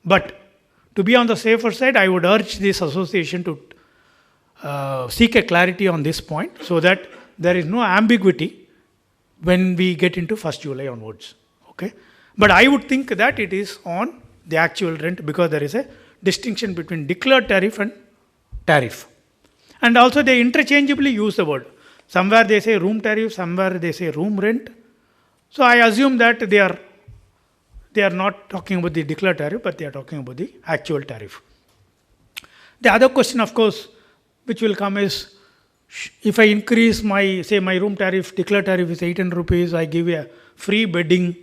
But to be on the safer side, I would urge this association to seek a clarity on this point so that there is no ambiguity when we get into 1st July onwards. Okay? But I would think that it is on the actual rent because there is a distinction between declared tariff and tariff. And also they interchangeably use the word. Somewhere they say room tariff, somewhere they say room rent. So I assume that they are not talking about the declared tariff, but they are talking about the actual tariff. The other question, of course, which will come is, if I increase my room tariff, declared tariff is 800 rupees, I give a free bedding,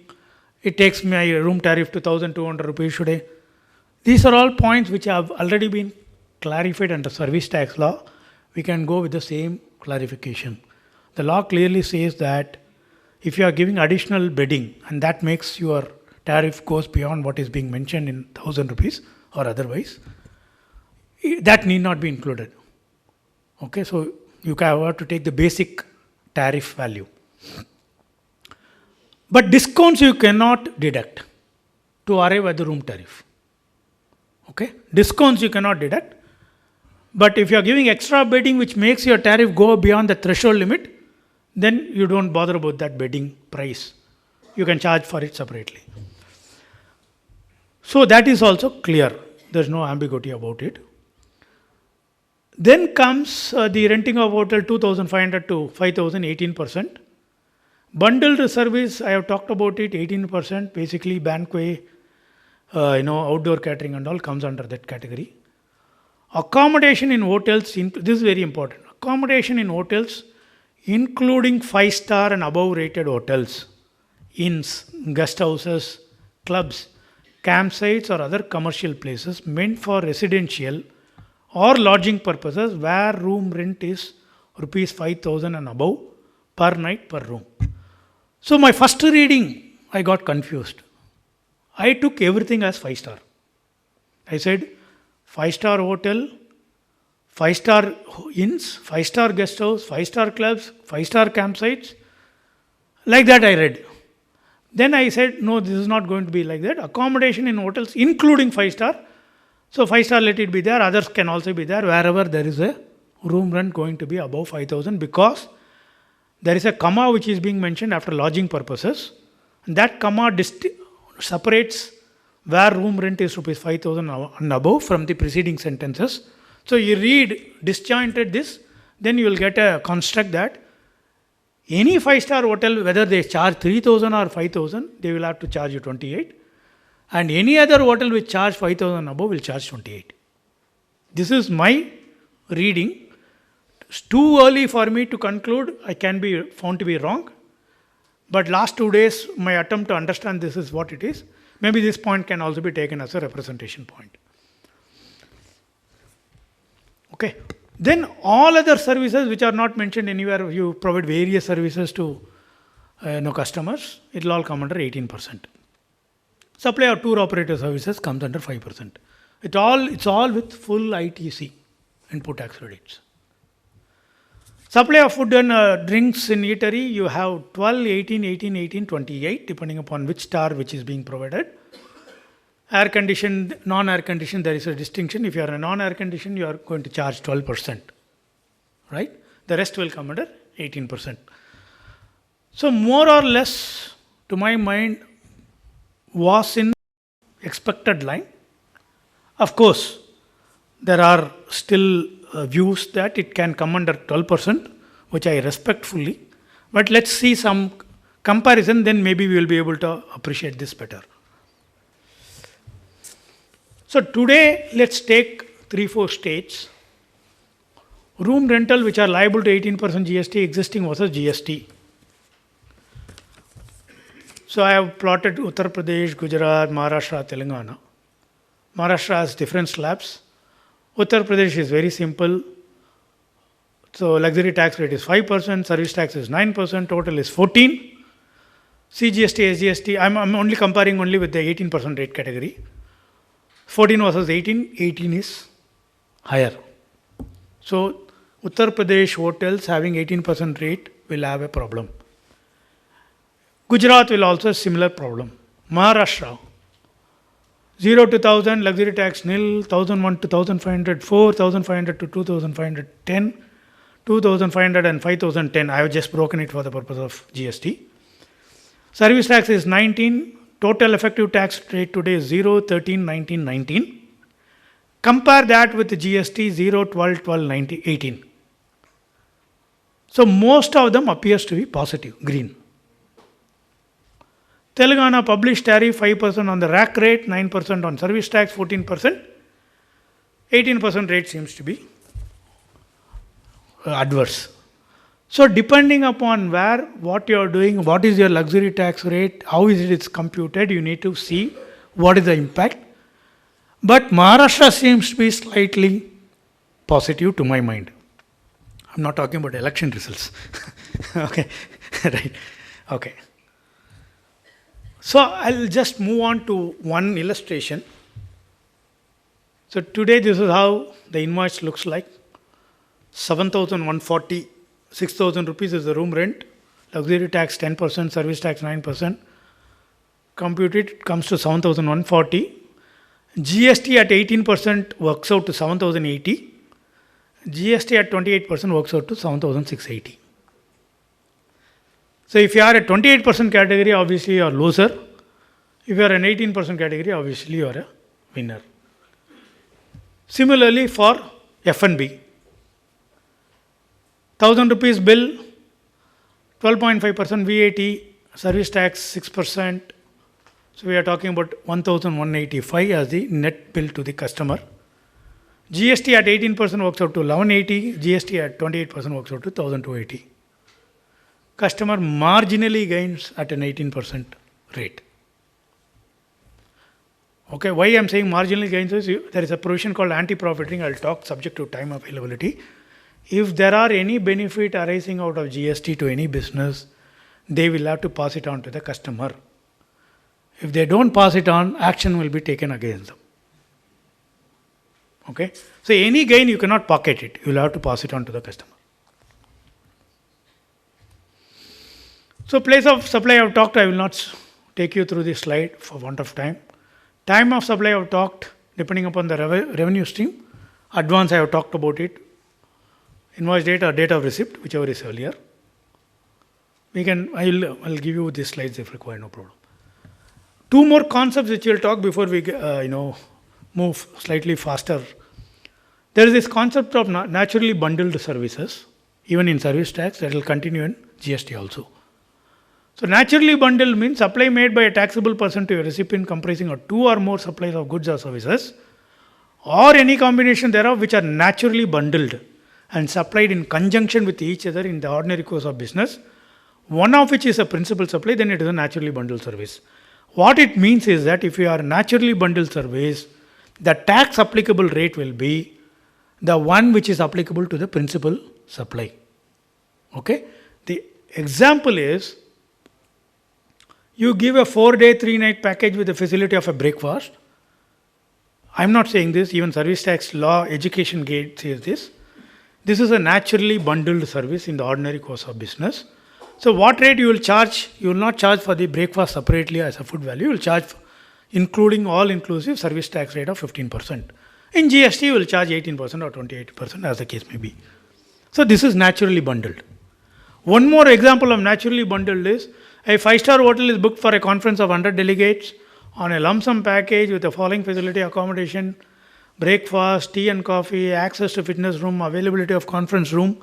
it takes my room tariff to 1200 rupees today. These are all points which have already been clarified under service tax law. We can go with the same clarification. The law clearly says that if you are giving additional bedding and that makes your tariff goes beyond what is being mentioned in 1000 rupees or otherwise, that need not be included. Okay, so you have to take the basic tariff value. But discounts you cannot deduct to arrive at the room tariff. Okay, discounts you cannot deduct. But if you are giving extra bedding which makes your tariff go beyond the threshold limit, then you don't bother about that bedding price. You can charge for it separately. So that is also clear. There's no ambiguity about it. Then comes the renting of hotel 2,500 to 5,000, 18%. Bundled service, I have talked about it, 18%. Basically, banquet, outdoor catering and all comes under that category. Accommodation in hotels, this is very important. Accommodation in hotels, including 5-star and above rated hotels, inns, guest houses, clubs, campsites or other commercial places meant for residential or lodging purposes where room rent is rupees 5,000 and above per night per room. So my first reading, I got confused. I took everything as 5-star. I said 5-star hotel, 5-star inns, 5-star guest house, 5-star clubs, 5-star campsites. Like that I read. Then I said, no, this is not going to be like that. Accommodation in hotels, including 5-star. So 5-star, let it be there. Others can also be there wherever there is a room rent going to be above 5,000 because there is a comma which is being mentioned after lodging purposes. And that comma separates where room rent is rupees 5,000 and above from the preceding sentences. So you read disjointed this, then you will get a construct that any 5-star hotel, whether they charge 3,000 or 5,000, they will have to charge you 28. And any other hotel which charge 5,000 above will charge 28. This is my reading. It's too early for me to conclude. I can be found to be wrong. But last 2 days, my attempt to understand this is what it is. Maybe this point can also be taken as a representation point. Okay. Then all other services which are not mentioned anywhere, you provide various services to customers, it will all come under 18%. Supply of tour operator services comes under 5%. It's all with full ITC, input tax credits. Supply of food and drinks in eatery, you have 12, 18, 18, 18, 28, depending upon which star which is being provided. Air conditioned, non-air conditioned, there is a distinction. If you are a non-air conditioned, you are going to charge 12%. Right? The rest will come under 18%. So more or less, to my mind, was in expected line. Of course, there are still views that it can come under 12%, which I respect fully. But let's see some comparison, then maybe we will be able to appreciate this better. So today, let's take 3-4 states. Room rental which are liable to 18% GST, existing versus GST. So I have plotted Uttar Pradesh, Gujarat, Maharashtra, Telangana. Maharashtra has different slabs. Uttar Pradesh is very simple. So luxury tax rate is 5%, service tax is 9%, total is 14%. CGST, SGST, I'm only comparing only with the 18% rate category. 14 versus 18, 18 is higher. So Uttar Pradesh hotels having 18% rate will have a problem. Gujarat will also have a similar problem. Maharashtra, 0 to 1000, luxury tax nil, 1001 to 1500, 4, 1500 to 2500, 10, 2500 and 5010. I have just broken it for the purpose of GST. Service tax is 19. Total effective tax rate today is 0, 13, 19, 19. Compare that with the GST 0, 12, 12, 19, 18. So most of them appears to be positive, green. Telangana published tariff 5% on the rack rate, 9% on service tax, 14%. 18% rate seems to be adverse. So depending upon where, what you are doing, what is your luxury tax rate, how is it computed, you need to see what is the impact. But Maharashtra seems to be slightly positive to my mind. I'm not talking about election results. Okay, right. Okay. So I'll just move on to one illustration. So today this is how the invoice looks like. 7,140, 6,000 rupees is the room rent. Luxury tax 10%, service tax 9%. Computed, it comes to 7,140. GST at 18% works out to 7,080. GST at 28% works out to 7,680. So if you are a 28% category, obviously you are loser. If you are an 18% category, obviously you are a winner. Similarly for F&B. 1,000 rupees bill, 12.5% VAT, service tax 6%. So we are talking about 1,185 as the net bill to the customer. GST at 18% works out to 1180, GST at 28% works out to 1,280. Customer marginally gains at an 18% rate. Okay, why I am saying marginally gains is there is a provision called anti-profiting. I will talk subject to time availability. If there are any benefit arising out of GST to any business, they will have to pass it on to the customer. If they don't pass it on, action will be taken against them. Okay? So any gain you cannot pocket it. You will have to pass it on to the customer. So place of supply I have talked. I will not take you through this slide for want of time. Time of supply I have talked depending upon the revenue stream. Advance I have talked about it. Invoice date or date of receipt, whichever is earlier. I'll give you these slides if required, no problem. Two more concepts which we'll talk before we move slightly faster. There is this concept of naturally bundled services, even in service tax, that will continue in GST also. So naturally bundled means supply made by a taxable person to a recipient comprising of two or more supplies of goods or services, or any combination thereof which are naturally bundled and supplied in conjunction with each other in the ordinary course of business, one of which is a principal supply, then it is a naturally bundled service. What it means is that if you are a naturally bundled service, the tax applicable rate will be the one which is applicable to the principal supply. Okay? The example is, you give a 4-day, 3-night package with the facility of a breakfast. I am not saying this, even service tax law, education gate says this. This is a naturally bundled service in the ordinary course of business. So what rate you will charge? You will not charge for the breakfast separately as a food value. You will charge including all inclusive service tax rate of 15%. In GST you will charge 18% or 28% as the case may be. So this is naturally bundled. One more example of naturally bundled is a 5-star hotel is booked for a conference of 100 delegates on a lump sum package with the following facility: accommodation, breakfast, tea and coffee, access to fitness room, availability of conference room,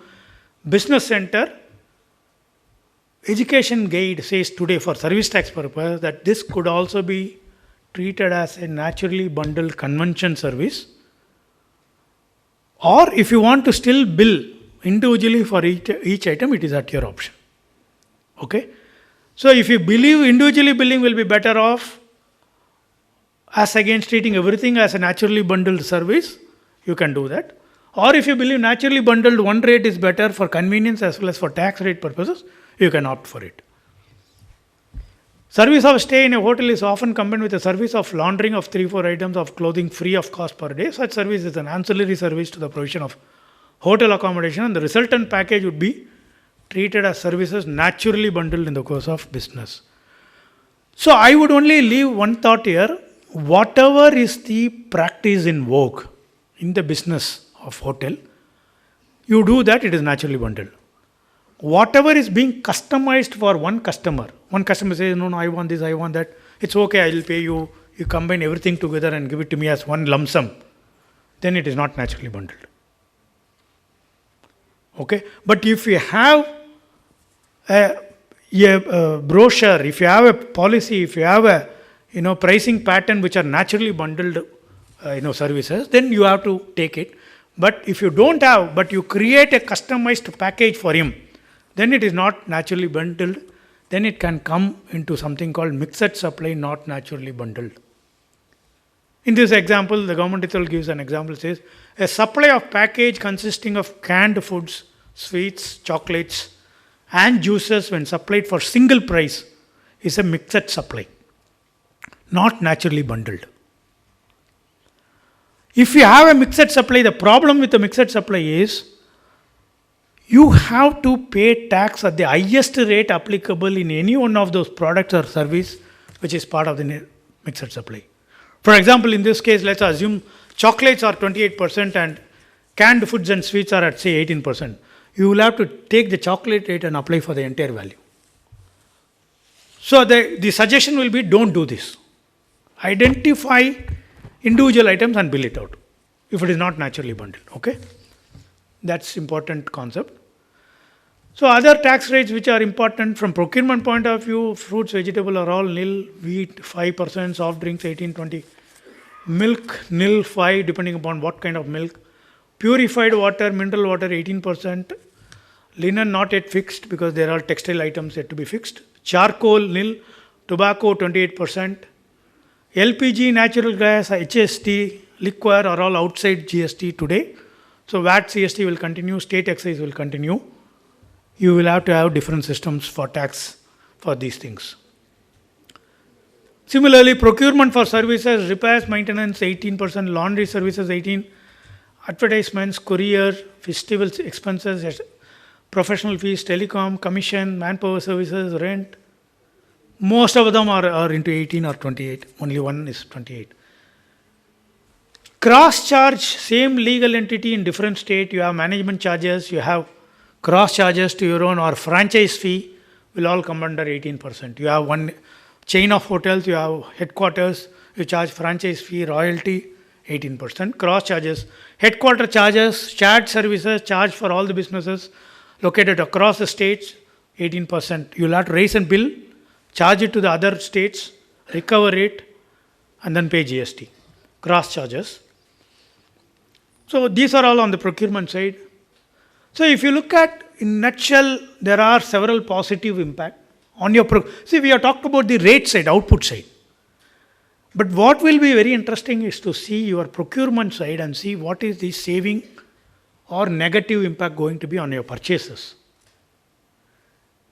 business center. Education guide says today for service tax purpose that this could also be treated as a naturally bundled convention service. Or if you want to still bill individually for each item, it is at your option. Okay? So if you believe individually billing will be better off as against treating everything as a naturally bundled service, you can do that. Or if you believe naturally bundled one rate is better for convenience as well as for tax rate purposes, you can opt for it. Service of stay in a hotel is often combined with a service of laundering of 3-4 items of clothing free of cost per day. Such service is an ancillary service to the provision of hotel accommodation, and the resultant package would be treated as services naturally bundled in the course of business. So I would only leave one thought here. whatever is the practice in vogue in the business of hotel, you do that, it is naturally bundled. Whatever is being customized for one customer says, no, I want this, I want that. It's okay, I will pay you. You combine everything together and give it to me as one lump sum. Then it is not naturally bundled. Okay? But if you have a brochure, if you have a policy, if you have a pricing pattern which are naturally bundled services, then you have to take it. But if you don't have, but you create a customized package for him, then it is not naturally bundled. Then it can come into something called mixed supply, not naturally bundled. In this example, the government itself gives an example, says, a supply of package consisting of canned foods, sweets, chocolates, and juices when supplied for single price is a mixed supply, not naturally bundled. If you have a mixed supply, the problem with the mixed supply is you have to pay tax at the highest rate applicable in any one of those products or service which is part of the mixed supply. For example, in this case, let's assume chocolates are 28% and canned foods and sweets are at say 18%. You will have to take the chocolate rate and apply for the entire value. So the suggestion will be, don't do this. Identify individual items and bill it out if it is not naturally bundled. Okay? That's important concept. So other tax rates which are important from procurement point of view, fruits, vegetable are all nil, wheat 5%, soft drinks 18, 20, milk nil 5 depending upon what kind of milk, purified water, mineral water 18%, linen not yet fixed because there are textile items yet to be fixed, charcoal nil, tobacco 28%, LPG, natural gas, HST, liquor are all outside GST today. So VAT, CST will continue, state excise will continue. You will have to have different systems for tax for these things. Similarly, procurement for services, repairs, maintenance 18%, laundry services 18%, advertisements, courier, festivals expenses, professional fees, telecom, commission, manpower services, rent. Most of them are into 18 or 28. Only one is 28. Cross charge, same legal entity in different state. You have management charges, you have cross charges to your own or franchise fee will all come under 18%. You have one chain of hotels, you have headquarters, you charge franchise fee, royalty, 18%. Cross charges, headquarter charges, shared services, charge for all the businesses located across the states, 18%. You will have to raise and bill, charge it to the other states, recover it, and then pay GST. Cross charges. So these are all on the procurement side. So if you look at, in nutshell, there are several positive impact on your see, we have talked about the rate side, output side. But what will be very interesting is to see your procurement side and see what is the saving or negative impact going to be on your purchases.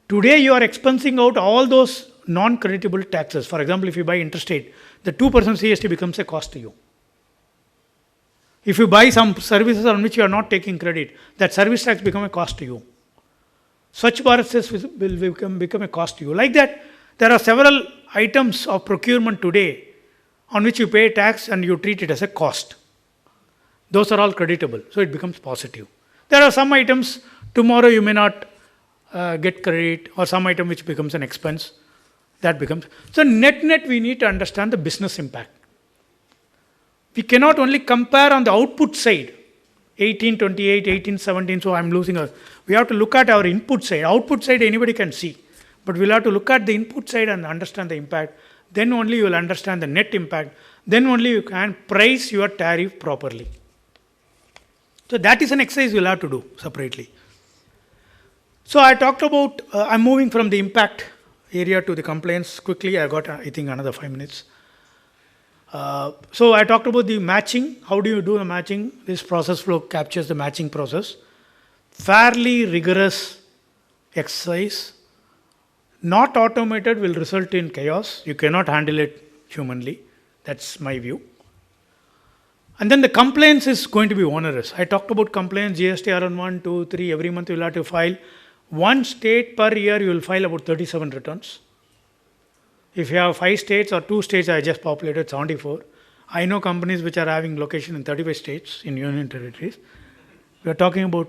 Today you are expensing out all those non-creditable taxes. For example, if you buy interstate, the 2% CST becomes a cost to you. If you buy some services on which you are not taking credit, that service tax become a cost to you. Swachh Bharat cess will become a cost to you. Like that, there are several items of procurement today on which you pay tax and you treat it as a cost. Those are all creditable, so it becomes positive. There are some items, tomorrow you may not get credit, or some item which becomes an expense. That becomes. So net we need to understand the business impact. We cannot only compare on the output side, 1828, 1817, so I'm losing a. We have to look at our input side. Output side anybody can see, but we'll have to look at the input side and understand the impact. Then only you will understand the net impact. Then only you can price your tariff properly. So that is an exercise you'll have to do separately. So I talked about, I'm moving from the impact area to the compliance quickly. I got, I think, another 5 minutes. So I talked about the matching. How do you do the matching? This process flow captures the matching process. Fairly rigorous exercise. Not automated will result in chaos. You cannot handle it humanly. That's my view. And then the compliance is going to be onerous. I talked about compliance, GST around 1, 2, 3, every month you will have to file. One state per year you will file about 37 returns. If you have 5 states or 2 states, I just populated 74. I know companies which are having location in 35 states in union territories. We are talking about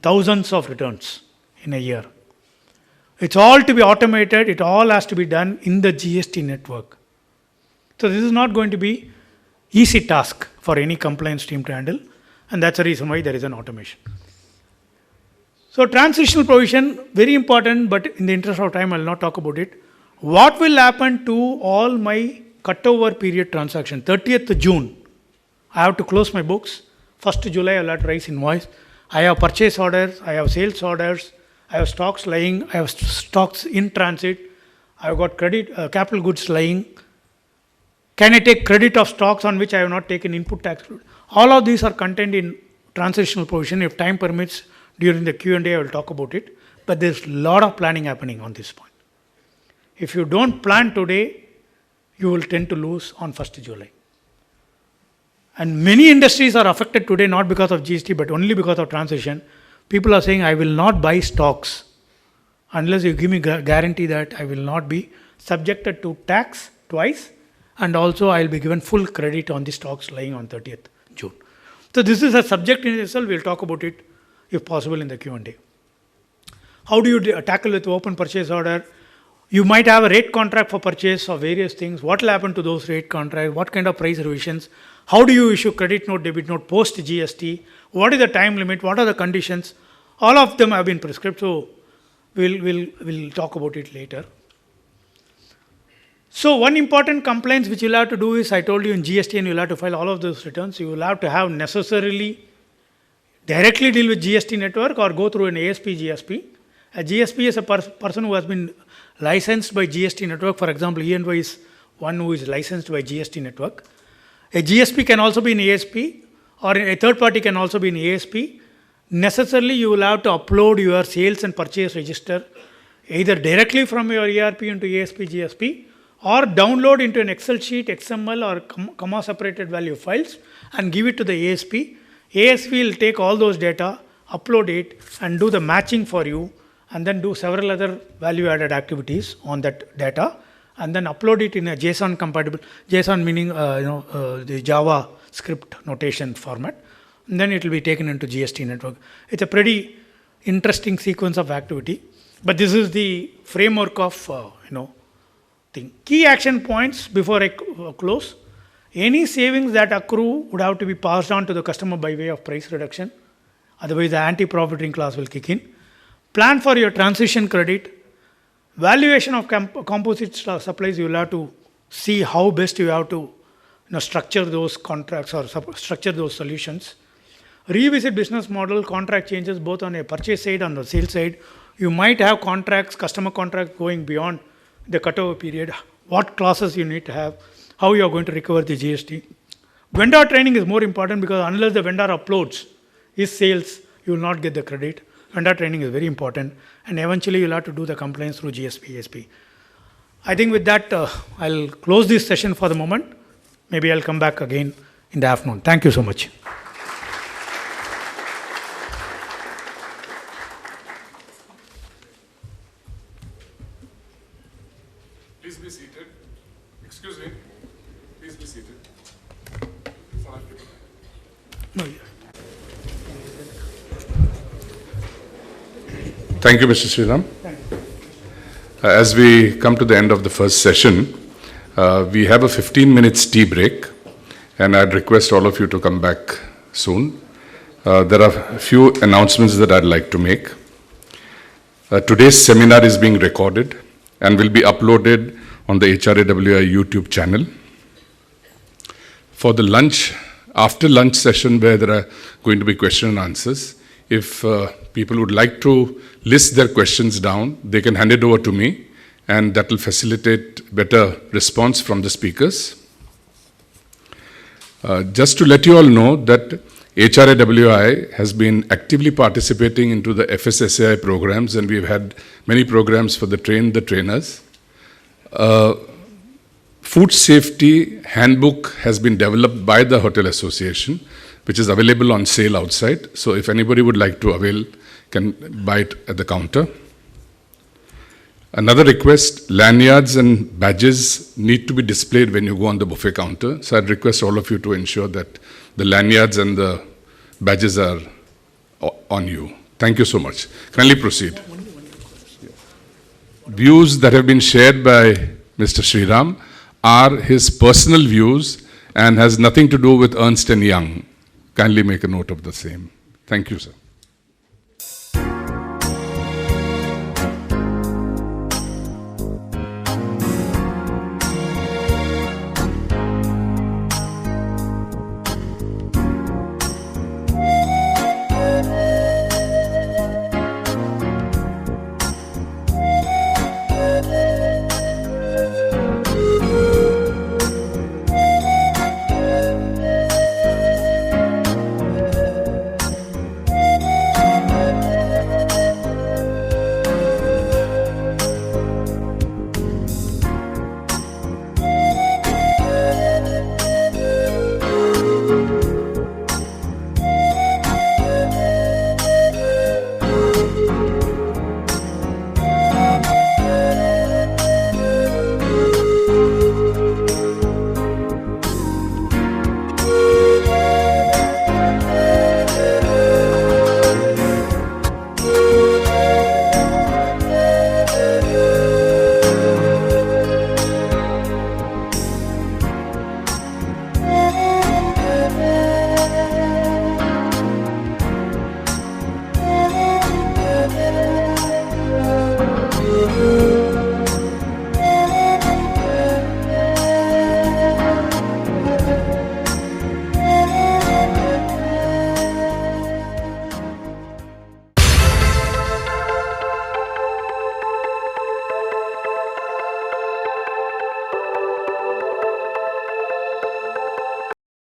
thousands of returns in a year. It's all to be automated. It all has to be done in the GST network. So this is not going to be easy task for any compliance team to handle, and that's the reason why there is an automation. So transitional provision, very important, but in the interest of time, I will not talk about it. What will happen to all my cutover period transaction? 30th June, I have to close my books. 1st July, I will have to raise invoice. I have purchase orders, I have sales orders, I have stocks lying, I have stocks in transit, I have got credit, capital goods lying. Can I take credit of stocks on which I have not taken input tax? All of these are contained in transitional provision. If time permits, during the Q&A, I will talk about it. But there's a lot of planning happening on this point. If you don't plan today, you will tend to lose on 1st July. And many industries are affected today not because of GST, but only because of transition. People are saying, I will not buy stocks unless you give me guarantee that I will not be subjected to tax twice, and also I will be given full credit on the stocks lying on 30th June. So this is a subject in itself. We will talk about it if possible in the Q&A. How do you tackle with open purchase order? You might have a rate contract for purchase of various things. What will happen to those rate contracts? What kind of price revisions? How do you issue credit note, debit note post GST? What is the time limit? What are the conditions? All of them have been prescribed, so we'll talk about it later. So one important compliance which you'll have to do is, I told you in GST and you'll have to file all of those returns. You will have to have necessarily directly deal with GST network or go through an ASP GSP. A GSP is a person who has been licensed by GST network. For example, E&Y is one who is licensed by GST network. A GSP can also be in ASP, or a third party can also be in ASP. Necessarily, you will have to upload your sales and purchase register either directly from your ERP into ASP GSP, or download into an Excel sheet, XML or comma separated value files and give it to the ASP. ASP will take all those data, upload it and do the matching for you, and then do several other value added activities on that data, and then upload it in a JSON compatible, JSON meaning the Java script notation format, and then it will be taken into GST network. It's a pretty interesting sequence of activity, but this is the framework of thing. Key action points before I close. Any savings that accrue would have to be passed on to the customer by way of price reduction. Otherwise, the anti-profiting clause will kick in. Plan for your transition credit. Valuation of composite supplies, you will have to see how best you have to structure those contracts or structure those solutions. Revisit business model, contract changes both on a purchase side and the sales side. You might have contracts, customer contracts going beyond the cutover period. What clauses you need to have, how you are going to recover the GST. Vendor training is more important because unless the vendor uploads his sales, you will not get the credit. Vendor training is very important, and eventually you will have to do the compliance through GSP, ASP. I think with that, I'll close this session for the moment. Maybe I'll come back again in the afternoon. Thank you so much. Please be seated. Excuse me. Please be seated. No, Thank you, Mr. Sriram. As we come to the end of the first session, we have a 15 minutes tea break, and I'd request all of you to come back soon. There are a few announcements that I'd like to make. Today's seminar is being recorded and will be uploaded on the HRAWI YouTube channel. For the after lunch session where there are going to be question and answers, if people would like to list their questions down, they can hand it over to me, and that will facilitate better response from the speakers. Just to let you all know that HRAWI has been actively participating into the FSSAI programs, and we've had many programs for the trainers. Food safety handbook has been developed by the Hotel Association, which is available on sale outside. So if anybody would like to avail, can buy it at the counter. Another request, lanyards and badges need to be displayed when you go on the buffet counter. So I'd request all of you to ensure that the lanyards and the badges are on you. Thank you so much. Kindly proceed. Views that have been shared by Mr. Sriram are his personal views and has nothing to do with Ernst & Young. Kindly make a note of the same. Thank you, sir.